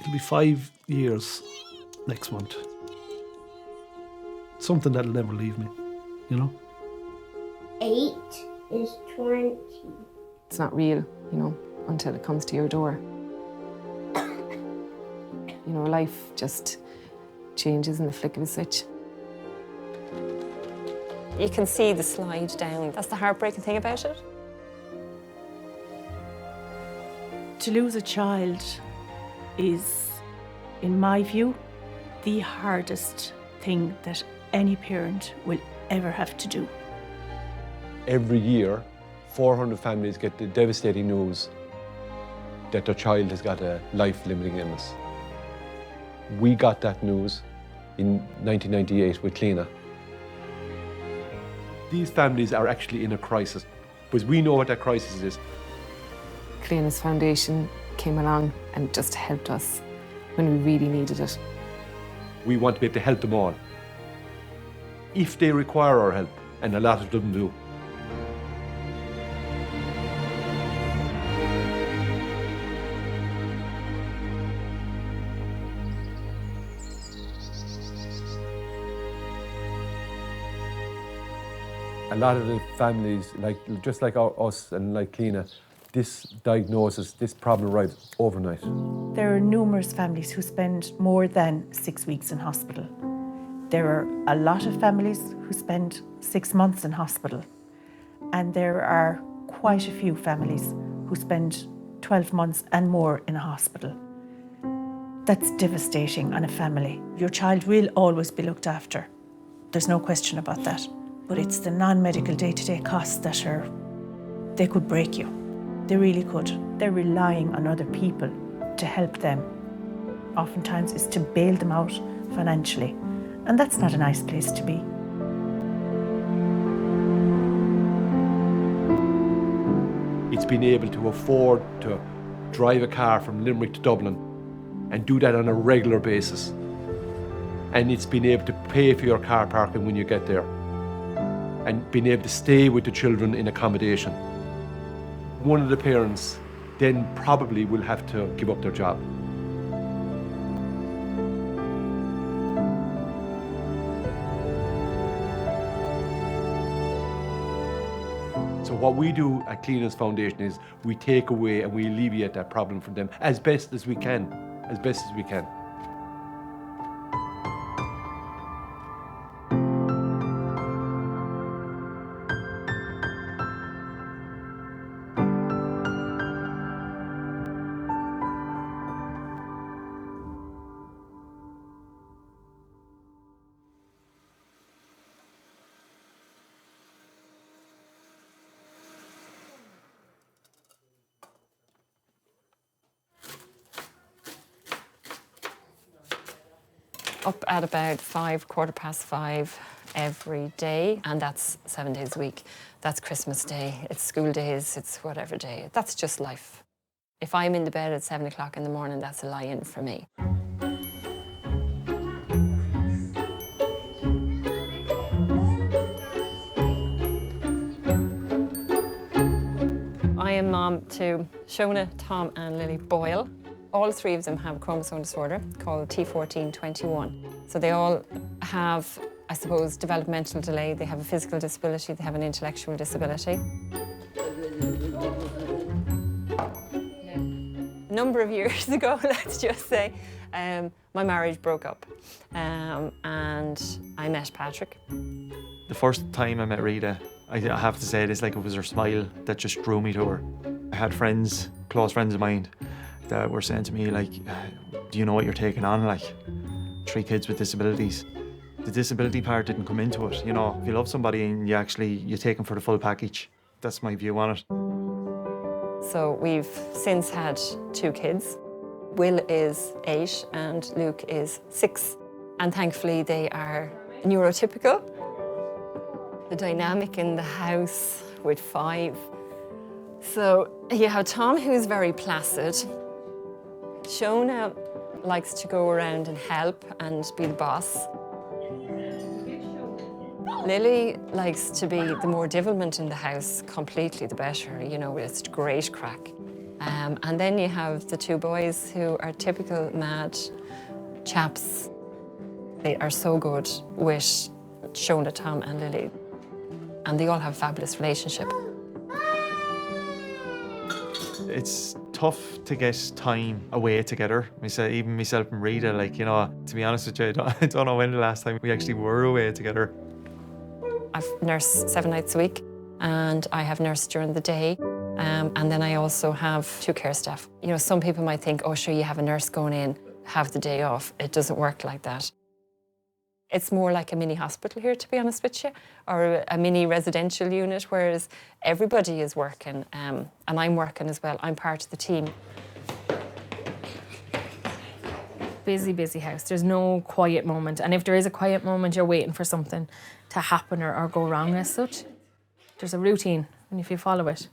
It'll be 5 years next month. Something that'll never leave me, you know? 8 is 20. It's not real, you know, until it comes to your door. You know, life just changes in the flick of a switch. You can see the slide down. That's the heartbreaking thing about it. To lose a child is, in my view, the hardest thing that any parent will ever have to do. Every year, 400 families get the devastating news that their child has got a life-limiting illness. We got that news in 1998 with Cliona. These families are actually in a crisis, because we know what that crisis is. Cleona's foundation came along and just helped us when we really needed it. We want to be able to help them all, if they require our help, and a lot of them do. A lot of the families, just like us and like Cliona, this diagnosis, this problem arrives overnight. There are numerous families who spend more than 6 weeks in hospital. There are a lot of families who spend 6 months in hospital. And there are quite a few families who spend 12 months and more in a hospital. That's devastating on a family. Your child will always be looked after. There's no question about that. But it's the non-medical day-to-day costs that they could break you. They really could. They're relying on other people to help them. Oftentimes it's to bail them out financially. And that's not a nice place to be. It's being able to afford to drive a car from Limerick to Dublin and do that on a regular basis. And it's being able to pay for your car parking when you get there, and being able to stay with the children in accommodation. One of the parents then probably will have to give up their job. So what we do at Cliona's Foundation is we take away and we alleviate that problem from them as best as we can, as best as we can. Up at about 5, 5:15 every day, and that's 7 days a week. That's Christmas Day, it's school days, it's whatever day. That's just life. If I'm in the bed at 7 o'clock in the morning, that's a lie-in for me. I am mom to Shona, Tom and Lily Boyle. All 3 of them have a chromosome disorder called T1421. So they all have, I suppose, developmental delay. They have a physical disability, they have an intellectual disability. A number of years ago, let's just say, my marriage broke up and I met Patrick. The first time I met Rita, I have to say it was her smile that just drew me to her. I had friends, close friends of mine, that were saying to me, do you know what you're taking on? 3 kids with disabilities. The disability part didn't come into it. You know, if you love somebody and you take them for the full package. That's my view on it. So we've since had 2 kids. Will is 8 and Luke is 6. And thankfully they are neurotypical. The dynamic in the house with 5. So you have Tom, who's very placid. Shona likes to go around and help and be the boss. Lily likes to be the more development in the house, completely the better, you know, it's great crack. And then you have the two boys who are typical mad chaps. They are so good with Cliona, Tom and Lily. And they all have a fabulous relationship. It's tough to get time away together. Even myself and Rita, like, you know, to be honest with you, I don't know when the last time we actually were away together. I've nursed 7 nights a week, and I have nursed during the day. And then I also have 2 care staff. You know, some people might think, oh, sure, you have a nurse going in, have the day off. It doesn't work like that. It's more like a mini hospital here, to be honest with you, or a mini residential unit, whereas everybody is working, and I'm working as well. I'm part of the team. Busy, busy house. There's no quiet moment. And if there is a quiet moment, you're waiting for something to happen or go wrong as such. There's a routine, and if you follow it,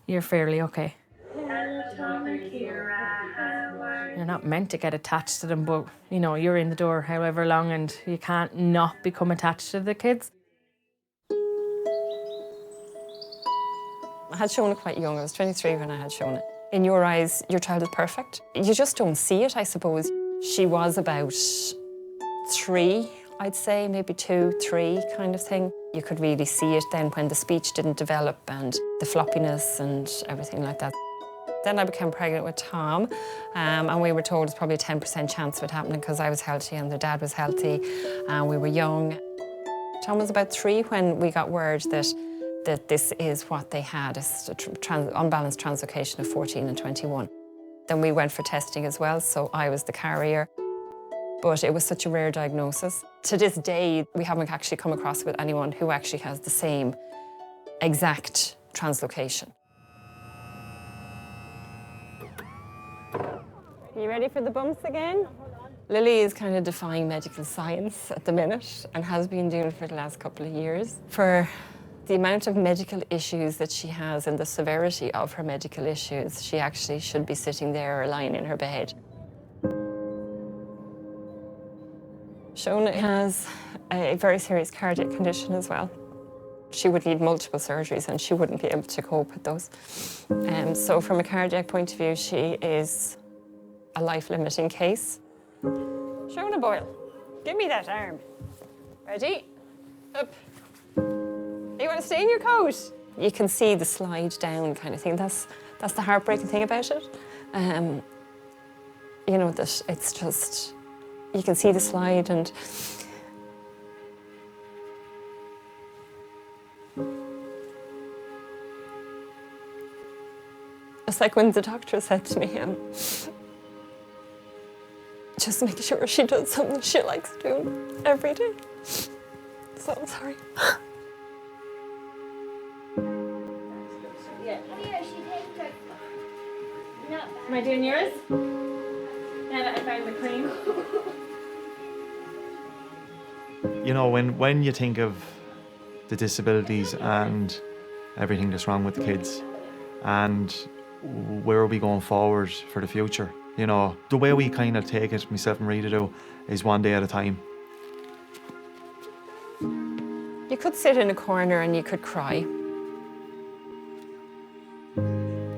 you're fairly okay. You're not meant to get attached to them, but, you know, you're in the door however long and you can't not become attached to the kids. I had Cliona quite young. I was 23 when I had Cliona. In your eyes, your child is perfect. You just don't see it, I suppose. She was about 3, I'd say, maybe 2, 3 kind of thing. You could really see it then when the speech didn't develop and the floppiness and everything like that. Then I became pregnant with Tom, and we were told it's probably a 10% chance of it happening because I was healthy and their dad was healthy, and we were young. Tom was about 3 when we got word that this is what they had, it's an unbalanced translocation of 14 and 21. Then we went for testing as well, so I was the carrier. But it was such a rare diagnosis. To this day, we haven't actually come across with anyone who actually has the same exact translocation. You ready for the bumps again? Lily is kind of defying medical science at the minute and has been doing it for the last couple of years. For the amount of medical issues that she has and the severity of her medical issues, she actually should be sitting there or lying in her bed. Cliona has a very serious cardiac condition as well. She would need multiple surgeries and she wouldn't be able to cope with those. So from a cardiac point of view, she is a life-limiting case. Cliona Boyle, give me that arm. Ready? Up. You want to stay in your coat? You can see the slide down kind of thing. That's the heartbreaking thing about it. You know, that it's just, you can see the slide and it's like when the doctor said to me, just make sure she does something she likes doing every day. So I'm sorry. Am I doing yours? Now that I found the cream. You know, when you think of the disabilities and everything that's wrong with the kids and where are we going forward for the future, you know, the way we kind of take it, myself and Rita do, is one day at a time. You could sit in a corner and you could cry.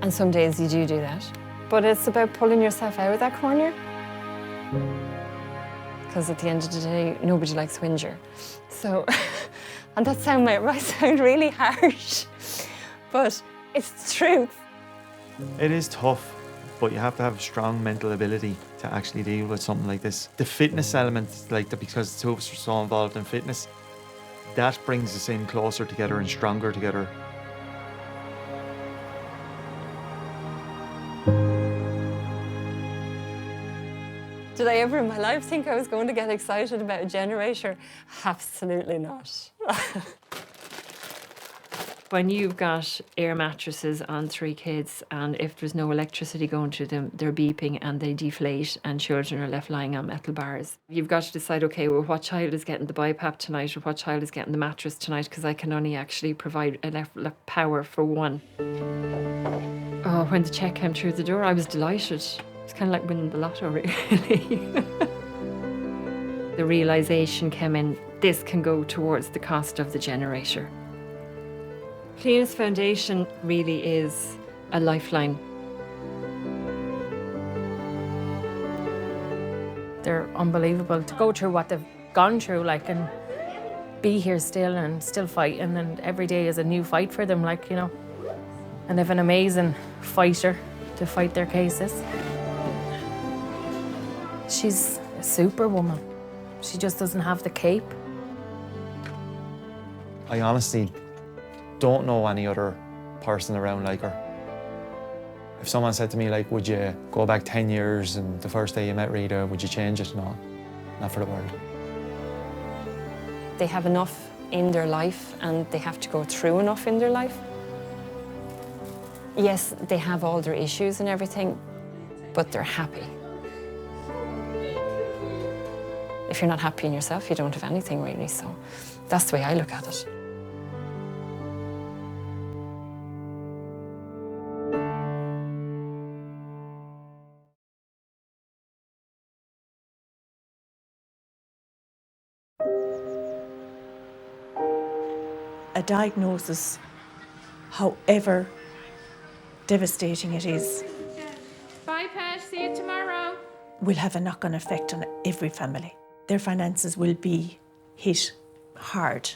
And some days you do that. But it's about pulling yourself out of that corner. Because at the end of the day, nobody likes whinger. So, and that might sound really harsh, but it's the truth. It is tough, but you have to have strong mental ability to actually deal with something like this. The fitness element, because the two of us are so involved in fitness, that brings us in closer together and stronger together. Did I ever in my life think I was going to get excited about a generator? Absolutely not. When you've got air mattresses on 3 kids and if there's no electricity going to them, they're beeping and they deflate and children are left lying on metal bars. You've got to decide, okay, well, what child is getting the BiPAP tonight or what child is getting the mattress tonight, because I can only actually provide enough power for one. Oh, when the check came through the door, I was delighted. It's kind of like winning the lotto, really. The realisation came in, this can go towards the cost of the generator. Cliona's foundation really is a lifeline They're unbelievable to go through what they've gone through, like, and be here still and still fighting, and every day is a new fight for them, like, you know. And they've an amazing fighter to fight their cases. She's a superwoman. She just doesn't have the cape. I honestly don't know any other person around like her. If someone said to me, like, would you go back 10 years and the first day you met Rita, would you change it? No, not for the world. They have enough in their life and they have to go through enough in their life. Yes, they have all their issues and everything, but they're happy. If you're not happy in yourself, you don't have anything really, so that's the way I look at it. A diagnosis, however devastating it is, Bye, Pat. See you tomorrow. will have a knock-on effect on every family. Their finances will be hit hard.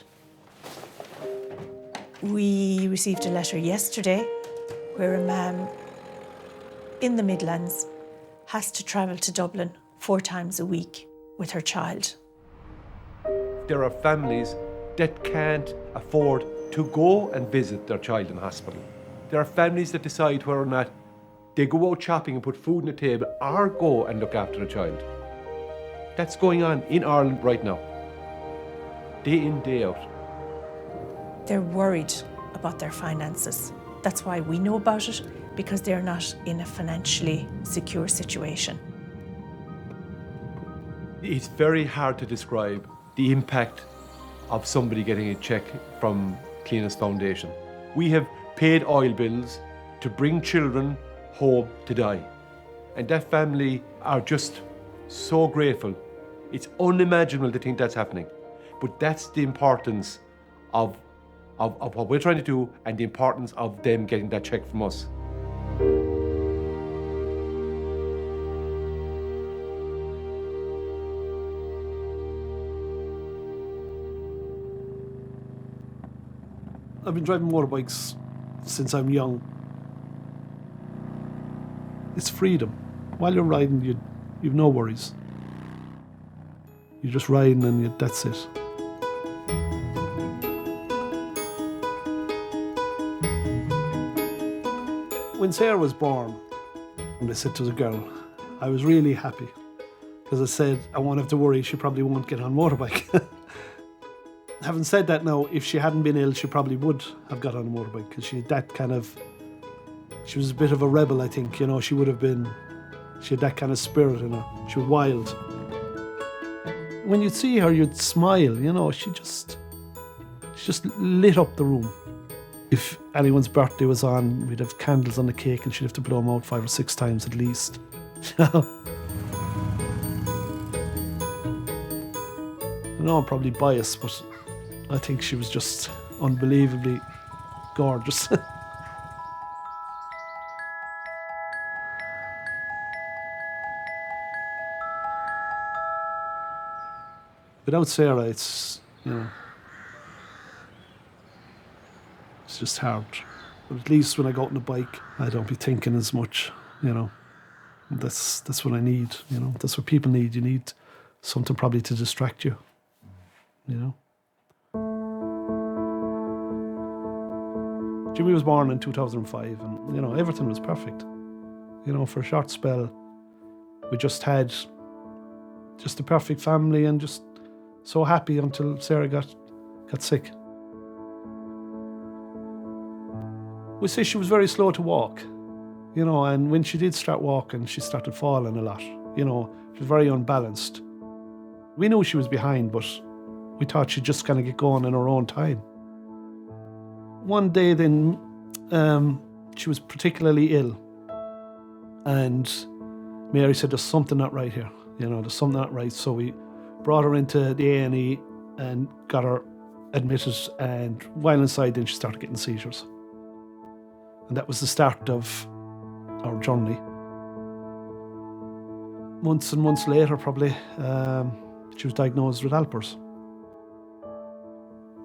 We received a letter yesterday where a mum in the Midlands has to travel to Dublin 4 times a week with her child. There are families that can't afford to go and visit their child in hospital. There are families that decide whether or not they go out shopping and put food on the table or go and look after the child. That's going on in Ireland right now, day in, day out. They're worried about their finances. That's why we know about it, because they're not in a financially secure situation. It's very hard to describe the impact of somebody getting a check from Cliona's Foundation. We have paid oil bills to bring children home to die. And that family are just so grateful. It's unimaginable to think that's happening. But that's the importance of what we're trying to do and the importance of them getting that check from us. I've been driving motorbikes since I'm young. It's freedom. While you're riding, you've no worries. You're just riding and that's it. When Sarah was born, and I said to the girl, I was really happy because I said, I won't have to worry, she probably won't get on motorbike. Having said that now, if she hadn't been ill, she probably would have got on a motorbike because she was a bit of a rebel, I think, you know, she had that kind of spirit in her. She was wild. When you'd see her, you'd smile, you know, she just lit up the room. If anyone's birthday was on, we'd have candles on the cake and she'd have to blow them out 5 or 6 times at least. I know I'm probably biased, but I think she was just unbelievably gorgeous. Without Sarah, it's just hard. But at least when I go out on a bike, I don't be thinking as much, you know. That's what I need, you know. That's what people need. You need something probably to distract you, you know. Jimmy was born in 2005 and, you know, everything was perfect. You know, for a short spell, we just had the perfect family and just so happy until Sarah got sick. We say she was very slow to walk, you know, and when she did start walking, she started falling a lot, you know. She was very unbalanced. We knew she was behind, but we thought she'd just kind of get going in her own time. One day then, she was particularly ill, and Mary said, there's something not right here, you know, there's something not right. So we brought her into the A&E and got her admitted, and while inside then she started getting seizures. And that was the start of our journey. months and months later, probably, she was diagnosed with Alpers.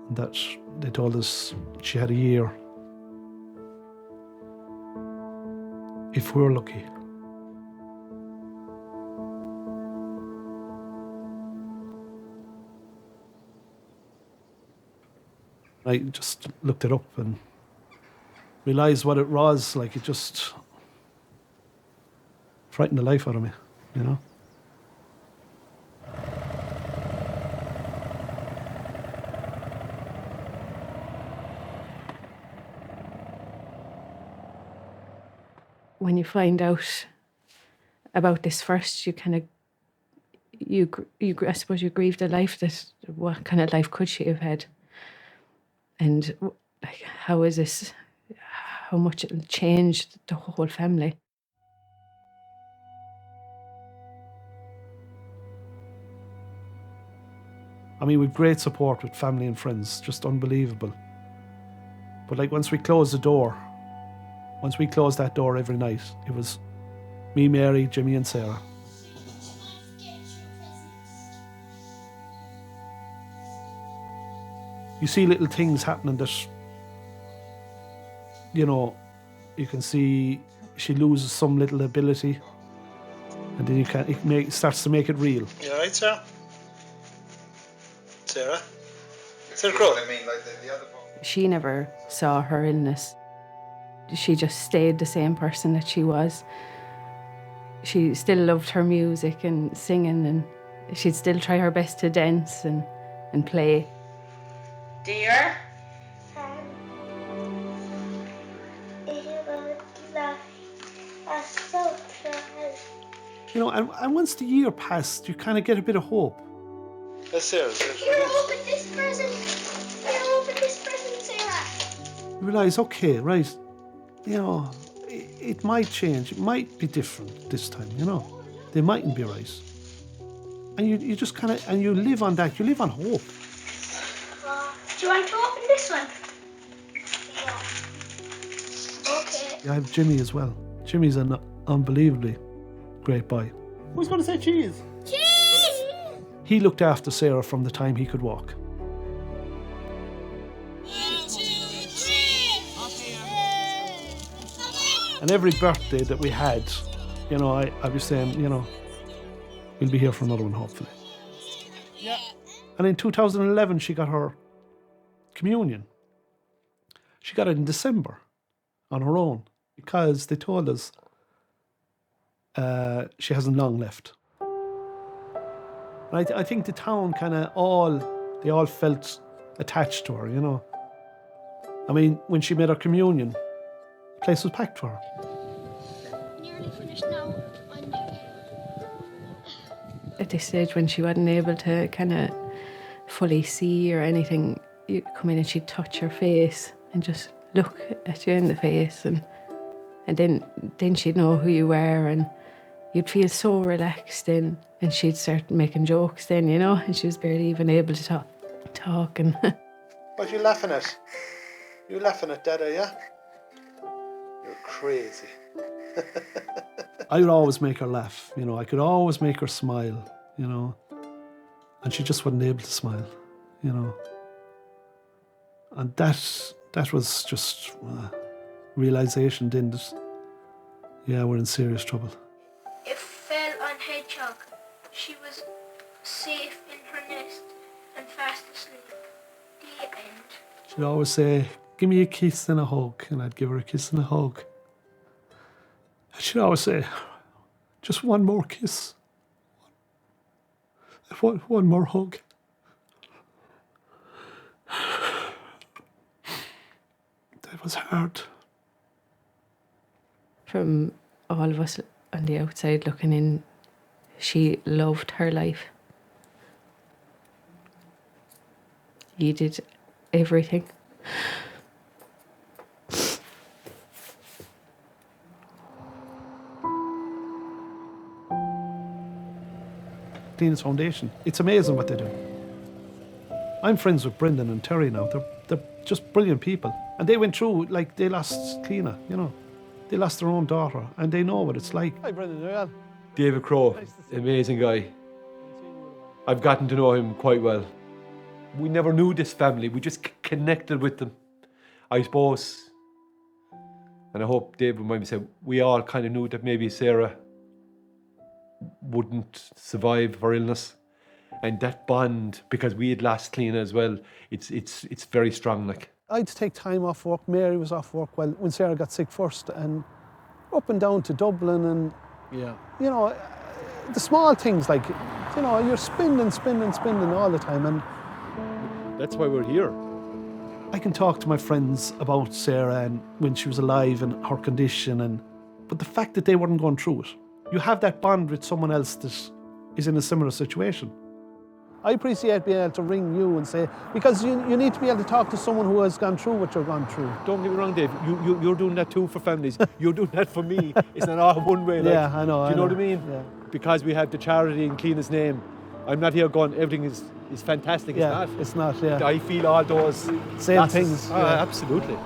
And that they told us she had a year, if we were lucky. I just looked it up and realised what it was. Like, it just frightened the life out of me, you know. When you find out about this first, you kind of, I suppose you grieve the life that, what kind of life could she have had? And like, how much it changed the whole family. I mean, with great support with family and friends, just unbelievable. But like, once we closed that door every night, it was me, Mary, Jimmy and Sarah. You see little things happening that, you know, you can see she loses some little ability, and then it starts to make it real. You all right, Sarah? Sarah? Sarah Crow? She never saw her illness. She just stayed the same person that she was. She still loved her music and singing, and she'd still try her best to dance and play. Dear? You know, and once the year passed, you kind of get a bit of hope. That's Sarah. Here, open this present. Here, open this present, Sarah. You realise, okay, right, you know, it might change. It might be different this time, you know. They mightn't be right. And you just kind of, and you live on that. You live on hope. Do you want to open this one? Yeah. Okay. I have Jimmy as well. Jimmy's an unbelievably great boy. Who's going to say cheese? Cheese! He looked after Sarah from the time he could walk. 1, 2, 3. And every birthday that we had, you know, I was saying, you know, we'll be here for another one, hopefully. Yeah. And in 2011, she got her communion. She got it in December on her own because they told us she hasn't long left. And I think the town they all felt attached to her, you know. I mean, when she made her communion, the place was packed for her. Nearly finished now. At this stage, when she wasn't able to kind of fully see or anything, you'd come in and she'd touch your face and just look at you in the face, and then she'd know who you were, and you'd feel so relaxed then, and she'd start making jokes then, you know, and she was barely even able to talk and What are you laughing at? You laughing at Dada, yeah? You're crazy. I would always make her laugh, you know. I could always make her smile, you know. And she just wasn't able to smile, you know. And that was just realisation then that, yeah, we're in serious trouble. It fell on Hedgehog. She was safe in her nest and fast asleep. The end. She'd always say, give me a kiss and a hug, and I'd give her a kiss and a hug. And she'd always say, just one more kiss. One more hug. That was hard. from all of us on the outside looking in, she loved her life. You did everything. Cliona's Foundation. It's amazing what they do. I'm friends with Brendan and Terry now. They're just brilliant people. And they went through, like, they lost Cliona, you know. They lost their own daughter, and they know what it's like. Hi, Brendan. You well? David Crowe, amazing guy. I've gotten to know him quite well. We never knew this family, we just connected with them. I suppose, and I hope David would mind me saying, we all kind of knew that maybe Sarah wouldn't survive her illness. And that bond, because we had lost Cliona as well, it's very strong. Like, I'd take time off work. Mary was off work when Sarah got sick first, and up and down to Dublin, and you know, the small things, like, you know, you're spinning all the time, and that's why we're here. I can talk to my friends about Sarah and when she was alive and her condition, but the fact that they weren't going through it, you have that bond with someone else that is in a similar situation. I appreciate being able to ring you and say, because you need to be able to talk to someone who has gone through what you've gone through. Don't get me wrong, Dave. You're doing that too for families. You're doing that for me. It's not all one way. Like, yeah, I know. Do you know what I mean? Yeah. Because we have the charity in Cliona's name, I'm not here going, everything is fantastic. Yeah, it's not. It's not, yeah. I feel all those same things. Yeah. Absolutely.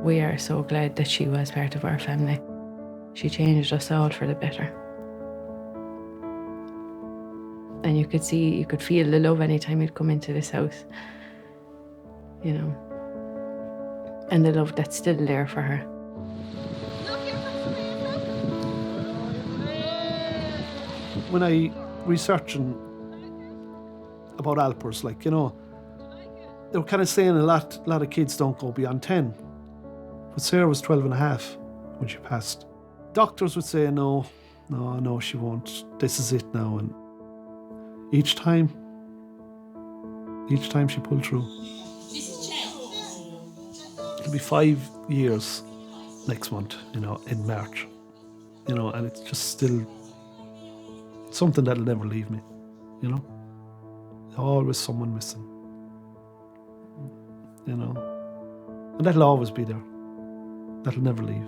We are so glad that she was part of our family. She changed us all for the better. And you could feel the love anytime you'd come into this house, you know, and the love that's still there for her. When I researching about Alpers, like, you know, they were kind of saying a lot of kids don't go beyond 10. But Sarah was 12 and a half when she passed. Doctors would say, no, she won't. This is it now. And each time she pulled through. It'll be 5 years next month, you know, in March. You know, and it's just still something that'll never leave me, you know. Always someone missing, you know. And that'll always be there. That'll never leave.